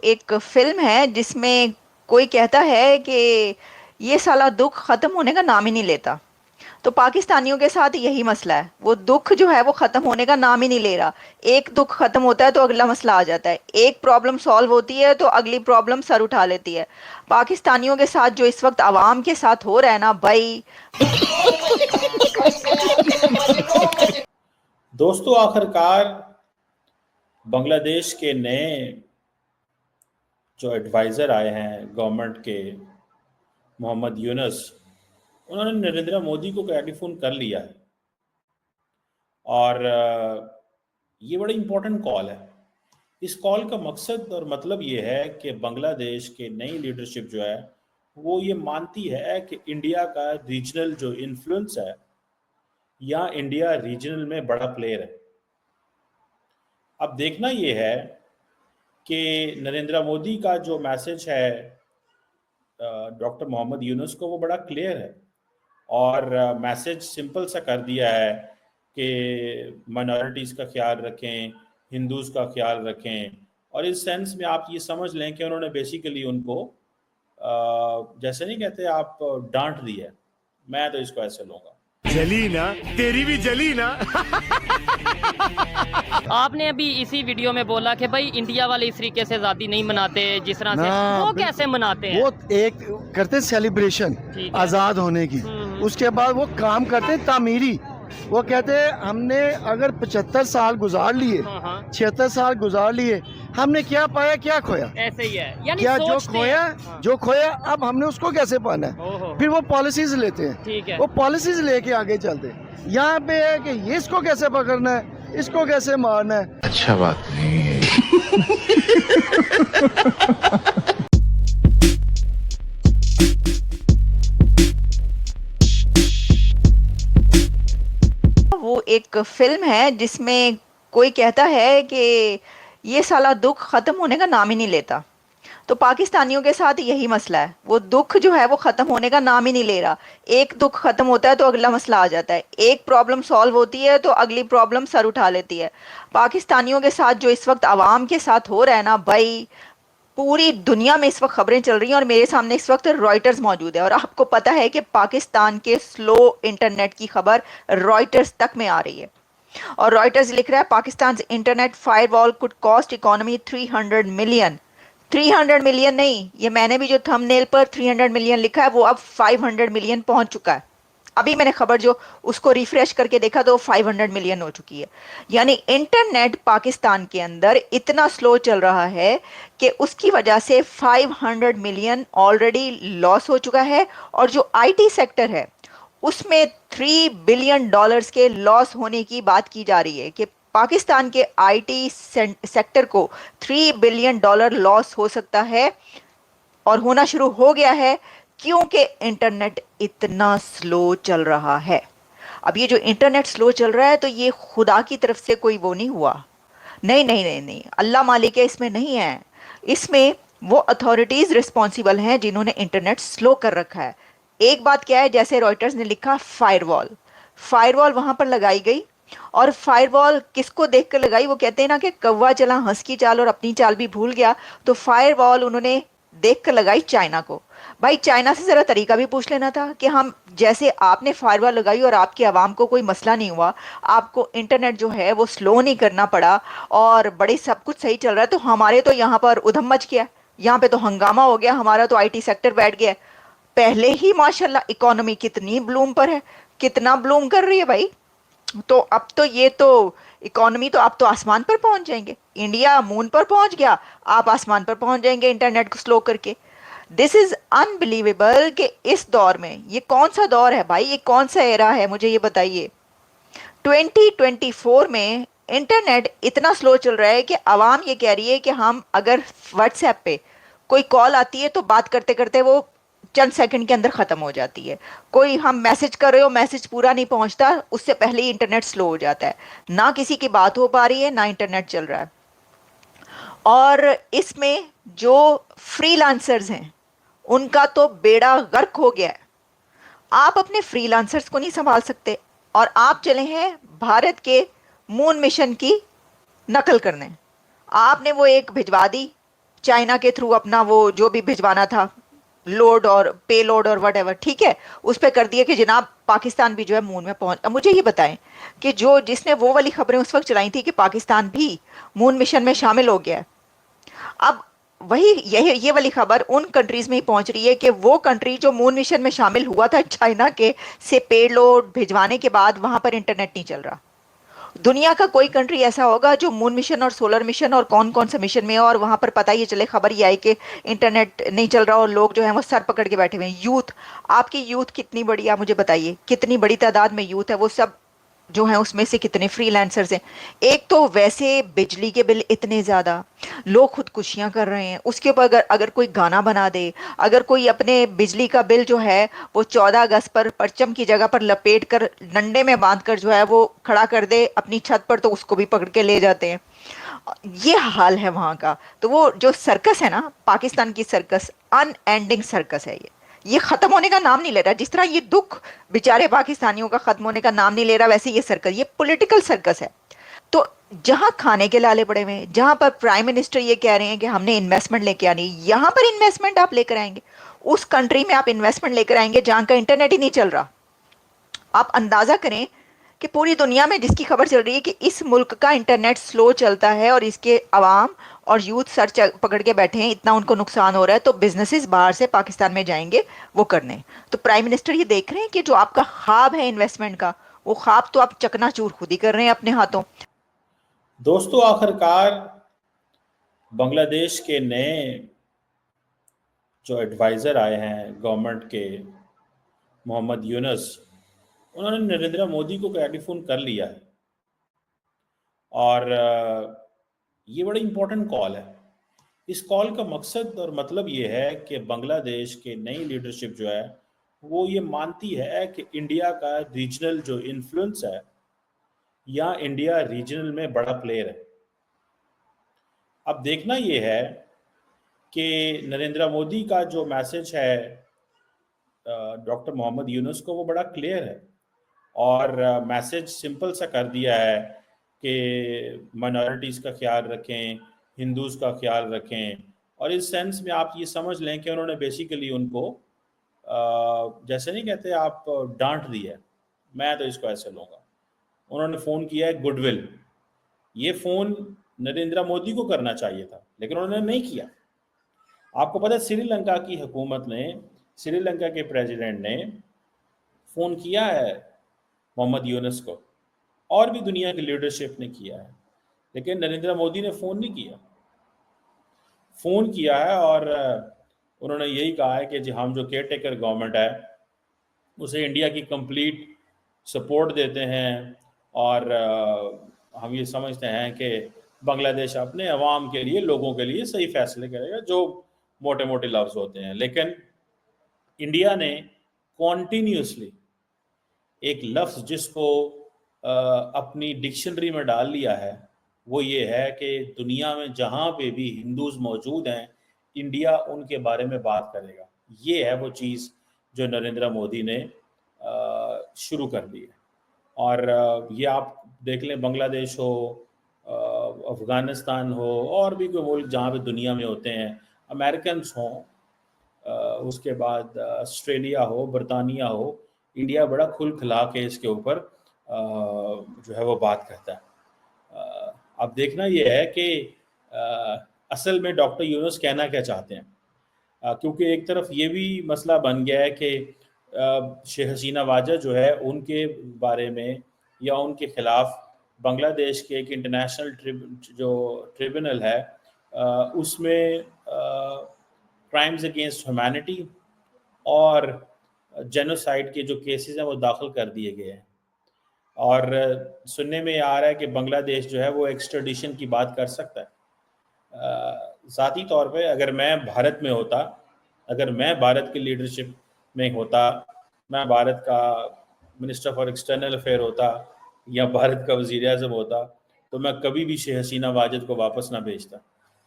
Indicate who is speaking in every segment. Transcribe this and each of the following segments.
Speaker 1: एक फिल्म है जिसमें कोई कहता है कि ये साला दुख खत्म होने का नाम ही नहीं लेता। तो पाकिस्तानियों के साथ यही मसला है, वो दुख जो है वो खत्म होने का नाम ही नहीं ले रहा। एक दुख खत्म होता है तो अगला मसला आ जाता है, एक प्रॉब्लम सॉल्व होती है तो अगली प्रॉब्लम सर उठा लेती है। पाकिस्तानियों के साथ जो इस वक्त आवाम के साथ हो रहा है ना भाई।
Speaker 2: दोस्तों, आखिरकार बांग्लादेश के नए जो एडवाइज़र आए हैं गवर्नमेंट के, मोहम्मद यूनुस, उन्होंने नरेंद्र मोदी को टेलीफोन कर लिया है। और ये बड़ी इम्पोर्टेंट कॉल है। इस कॉल का मकसद और मतलब ये है कि बांग्लादेश के नई लीडरशिप जो है वो ये मानती है कि इंडिया का रीजनल जो इन्फ्लुएंस है, या इंडिया रीजनल में बड़ा प्लेयर है। अब देखना ये है कि नरेंद्र मोदी का जो मैसेज है डॉक्टर मोहम्मद यूनुस को, वो बड़ा क्लियर है। और मैसेज सिंपल सा कर दिया है कि माइनॉरिटीज़ का ख्याल रखें, हिंदूज़ का ख्याल रखें। और इस सेंस में आप ये समझ लें कि उन्होंने बेसिकली उनको जैसे नहीं कहते आप, डांट दी है। मैं तो इसको ऐसे लूँगा।
Speaker 3: जली ना, तेरी भी जली ना।
Speaker 4: आपने अभी इसी वीडियो में बोला कि भाई इंडिया वाले इस तरीके से आज़ादी नहीं मनाते जिस तरह से वो कैसे मनाते हैं।
Speaker 3: वो एक करते सेलिब्रेशन आजाद होने की, उसके बाद वो काम करते तामीरी। वो कहते हैं हमने अगर 75 साल गुजार लिए, 76 साल गुजार लिए, हमने क्या पाया क्या खोया।
Speaker 4: ऐसे ही है, यानी
Speaker 3: क्या जो खोया जो खोया अब हमने उसको कैसे पाना है। फिर वो पॉलिसीज लेते हैं,
Speaker 4: ठीक है।
Speaker 3: वो पॉलिसीज लेके आगे चलते हैं। यहाँ पे है कि ये इसको कैसे पकड़ना है, इसको कैसे मारना है।
Speaker 5: अच्छा बात नहीं है।
Speaker 1: वो एक फिल्म है जिसमें कोई कहता है कि ये साला दुख खत्म होने का नाम ही नहीं लेता। तो पाकिस्तानियों के साथ यही मसला है, वो दुख जो है वो खत्म होने का नाम ही नहीं ले रहा। एक दुख खत्म होता है तो अगला मसला आ जाता है, एक प्रॉब्लम सॉल्व होती है तो अगली प्रॉब्लम सर उठा लेती है। पाकिस्तानियों के साथ जो इस वक्त आवाम के साथ हो रहा है ना भाई, पूरी दुनिया में इस वक्त खबरें चल रही हैं और मेरे सामने इस वक्त रॉयटर्स मौजूद है। और आपको पता है कि पाकिस्तान के स्लो इंटरनेट की खबर रॉयटर्स तक में आ रही है। और रॉयटर्स लिख रहा है Pakistan internet firewall could cost economy 300 million. 300 million नहीं, ये मैंने भी जो थंबनेल पर 300 मिलियन लिखा है वो अब 500 मिलियन पहुंच चुका है। अभी मैंने खबर जो उसको रिफ्रेश करके देखा तो 500 मिलियन हो चुकी है। यानी इंटरनेट पाकिस्तान के अंदर इतना स्लो चल रहा है कि उसकी वजह से 500 मिलियन ऑलरेडी लॉस हो चुका है। और जो आईटी सेक्टर है उसमें $3 बिलियन के लॉस होने की बात की जा रही है कि पाकिस्तान के आईटी सेक्टर को $3 बिलियन लॉस हो सकता है और होना शुरू हो गया है, क्योंकि इंटरनेट इतना स्लो चल रहा है। अब ये जो इंटरनेट स्लो चल रहा है तो ये खुदा की तरफ से कोई वो नहीं हुआ, नहीं नहीं नहीं नहीं, अल्लाह मालिक है, इसमें नहीं है। इसमें वो अथॉरिटीज रिस्पॉन्सिबल हैं जिन्होंने इंटरनेट स्लो कर रखा है। एक बात क्या है, जैसे रॉयटर्स ने लिखा फायरवॉल, फायरवॉल वहां पर लगाई गई। और फायरवॉल किसको देखकर लगाई, वो कहते हैं ना कि कौवा चला हंस की चाल और अपनी चाल भी भूल गया। तो फायरवॉल उन्होंने देखकर लगाई चाइना को। भाई चाइना से जरा तरीका भी पूछ लेना था कि हम, जैसे आपने फायरवॉल लगाई और आपकी आवाम को कोई मसला नहीं हुआ, आपको इंटरनेट जो है वो स्लो नहीं करना पड़ा और बड़े सब कुछ सही चल रहा है, तो हमारे तो यहाँ पर उधम मच गया, यहाँ पे तो हंगामा हो गया, हमारा तो आईटी सेक्टर बैठ गया। पहले ही माशाल्लाह इकोनॉमी कितनी ब्लूम पर है, कितना ब्लूम कर रही है भाई। तो अब तो ये तो इकोनॉमी तो आप तो आसमान पर पहुंच जाएंगे, इंडिया मून पर पहुंच गया, आप आसमान पर पहुंच जाएंगे इंटरनेट को स्लो करके। दिस इज अनबिलीवेबल कि इस दौर में, ये कौन सा दौर है भाई, ये कौन सा एरा है, मुझे ये बताइए। 2024 में इंटरनेट इतना स्लो चल रहा है कि आवाम ये कह रही है कि हम अगर व्हाट्सएप पे कोई कॉल आती है तो बात करते करते वो चंद सेकंड के अंदर खत्म हो जाती है। कोई हम मैसेज कर रहे हो, मैसेज पूरा नहीं पहुंचता, उससे पहले ही इंटरनेट स्लो हो जाता है। ना किसी की बात हो पा रही है, ना इंटरनेट चल रहा है। और इसमें जो फ्रीलांसर्स हैं उनका तो बेड़ा गर्क हो गया है। आप अपने फ्रीलांसर्स को नहीं संभाल सकते और आप चले हैं भारत के मून मिशन की नकल करने। आपने वो एक भिजवा दी चाइना के थ्रू अपना वो जो भी भिजवाना था, लोड और पे लोड और वट एवर, ठीक है, उस पे कर दिया कि जनाब पाकिस्तान भी जो है मून में पहुंच। अब मुझे ये बताएं कि जो जिसने वो वाली खबरें उस वक्त चलाई थी कि पाकिस्तान भी मून मिशन में शामिल हो गया है, अब वही ये वाली खबर उन कंट्रीज में ही पहुंच रही है कि वो कंट्री जो मून मिशन में शामिल हुआ था चाइना के से पेलोड भिजवाने के बाद वहां पर इंटरनेट नहीं चल रहा। दुनिया का कोई कंट्री ऐसा होगा जो मून मिशन और सोलर मिशन और कौन कौन सा मिशन में है और वहां पर पता ये चले, खबर ये आई कि इंटरनेट नहीं चल रहा और लोग जो है वो सर पकड़ के बैठे हुए हैं। यूथ, आपकी यूथ कितनी बड़ी है, आप मुझे बताइए, कितनी बड़ी तादाद में यूथ है, वो सब जो है उसमें से कितने फ्रीलांसर्स हैं। एक तो वैसे बिजली के बिल इतने ज्यादा, लोग खुदकुशियां कर रहे हैं, उसके ऊपर अगर अगर कोई गाना बना दे, अगर कोई अपने बिजली का बिल जो है वो 14 अगस्त पर परचम की जगह पर लपेट कर डंडे में बांध कर जो है वो खड़ा कर दे अपनी छत पर, तो उसको भी पकड़ के ले जाते हैं। ये हाल है वहां का। तो वो जो सर्कस है ना, पाकिस्तान की सर्कस, अनएंडिंग सर्कस है ये खत्म होने का नाम नहीं ले रहा। जिस तरह ये दुख बेचारे पाकिस्तानियों का खत्म होने का नाम नहीं ले रहा, वैसे ये सर्कस, ये पॉलिटिकल सर्कस है। तो जहां खाने के लाले पड़े हुए हैं, जहां पर प्राइम मिनिस्टर ये कह रहे हैं कि हमने इन्वेस्टमेंट लेके आनी, यहां पर इन्वेस्टमेंट आप लेकर आएंगे, उस कंट्री में आप इन्वेस्टमेंट लेकर आएंगे जहां का इंटरनेट ही नहीं चल रहा। आप अंदाजा करें कि पूरी दुनिया में जिसकी खबर चल रही है कि इस मुल्क का इंटरनेट स्लो चलता है और इसके अवाम और यूथ पकड़ के बैठे हैं, इतना उनको नुकसान हो रहा है, तो बिजनेसेस बाहर से पाकिस्तान में जाएंगे वो करने। तो प्राइम मिनिस्टर ये देख रहे हैं कि जो आपका ख्वाब है इन्वेस्टमेंट का, वो ख्वाब तो आप चकनाचूर खुद ही कर रहे हैं अपने हाथों।
Speaker 2: दोस्तों, आखिरकार बांग्लादेश के नए जो एडवाइज़र आए हैं गवर्नमेंट के, मोहम्मद यूनुस, उन्होंने नरेंद्र मोदी को टेलीफोन कर लिया है और ये बड़ा इम्पोर्टेंट कॉल है। इस कॉल का मकसद और मतलब ये है कि बांग्लादेश के नई लीडरशिप जो है वो ये मानती है कि इंडिया का रीजनल जो इन्फ्लुएंस है या इंडिया रीजनल में बड़ा प्लेयर है। अब देखना ये है कि नरेंद्र मोदी का जो मैसेज है डॉक्टर मोहम्मद यूनुस को, वो बड़ा क्लियर है और मैसेज सिंपल सा कर दिया है कि माइनॉरिटीज़ का ख्याल रखें, हिंदूज़ का ख्याल रखें। और इस सेंस में आप ये समझ लें कि उन्होंने बेसिकली उनको जैसे नहीं कहते आप डांट दी है, मैं तो इसको ऐसे लूँगा। उन्होंने फ़ोन किया है गुडविल। ये फ़ोन नरेंद्र मोदी को करना चाहिए था लेकिन उन्होंने नहीं किया। आपको पता है श्रीलंका की हुकूमत ने, श्रीलंका के प्रेसिडेंट ने फ़ोन किया है मोहम्मद यूनुस को और भी दुनिया की लीडरशिप ने किया है, लेकिन नरेंद्र मोदी ने फ़ोन नहीं किया। फ़ोन किया है और उन्होंने यही कहा है कि जी हम जो केयर टेकर गवर्नमेंट है उसे इंडिया की कंप्लीट सपोर्ट देते हैं और हम ये समझते हैं कि बांग्लादेश अपने अवाम के लिए, लोगों के लिए सही फैसले करेगा, जो मोटे मोटे लफ्ज़ होते हैं। लेकिन इंडिया ने कॉन्टीन्यूसली एक लफ्ज़ जिसको अपनी डिक्शनरी में डाल लिया है, वो ये है कि दुनिया में जहाँ पे भी हिंदूज़ मौजूद हैं, इंडिया उनके बारे में बात करेगा। ये है वो चीज़ जो नरेंद्र मोदी ने शुरू कर दी है। और ये आप देख लें, बांग्लादेश हो, अफ़गानिस्तान हो, और भी कोई मुल्क जहाँ पे दुनिया में होते हैं, अमेरिकन्स हों, उसके बाद ऑस्ट्रेलिया हो, बरतानिया हो, इंडिया बड़ा खुल खिला के इसके ऊपर जो है वो बात करता है। अब देखना ये है कि असल में डॉक्टर यूनुस कहना क्या चाहते हैं, क्योंकि एक तरफ ये भी मसला बन गया है कि शेख हसीना वाजद जो है उनके बारे में या उनके खिलाफ बांग्लादेश के एक इंटरनेशनल जो ट्रिब्यूनल है उसमें क्राइम्स अगेंस्ट ह्यूमैनिटी और जेनोसाइड के जो केसेस हैं वो दाखिल कर दिए गए हैं। और सुनने में आ रहा है कि बांग्लादेश जो है वो एक्स्ट्राडिशन की बात कर सकता है। ज़ाती तौर पे अगर मैं भारत में होता, अगर मैं भारत की लीडरशिप में होता, मैं भारत का मिनिस्टर फॉर एक्सटर्नल अफेयर होता या भारत का वज़ीर आज़म होता, तो मैं कभी भी शेख हसीना वाजिद को वापस ना भेजता।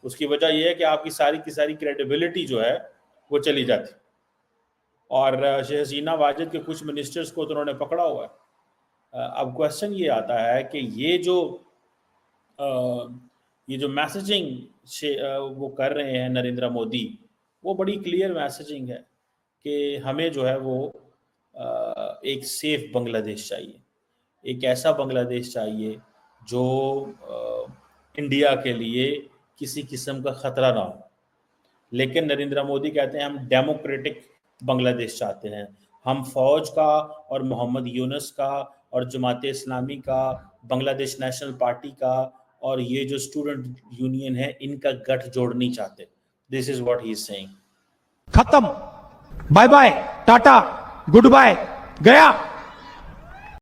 Speaker 2: उसकी वजह यह है कि आपकी सारी की सारी क्रेडिबिलिटी जो है वो चली जाती। और शेख हसीना वाजिद के कुछ मिनिस्टर्स को तो उन्होंने पकड़ा हुआ है। अब क्वेश्चन ये आता है कि ये ये जो मैसेजिंग वो कर रहे हैं नरेंद्र मोदी, वो बड़ी क्लियर मैसेजिंग है कि हमें जो है वो एक सेफ बांग्लादेश चाहिए, एक ऐसा बांग्लादेश चाहिए जो इंडिया के लिए किसी किस्म का खतरा ना हो। लेकिन नरेंद्र मोदी कहते हैं हम डेमोक्रेटिक बांग्लादेश चाहते हैं, हम फौज का और मोहम्मद यूनुस का और जमात इस्लामी का, बांग्लादेश नेशनल पार्टी का और ये जो स्टूडेंट यूनियन है इनका गठजोड़ नहीं चाहते। This is what he is saying.
Speaker 5: खत्म, bye bye, tata, goodbye, गया।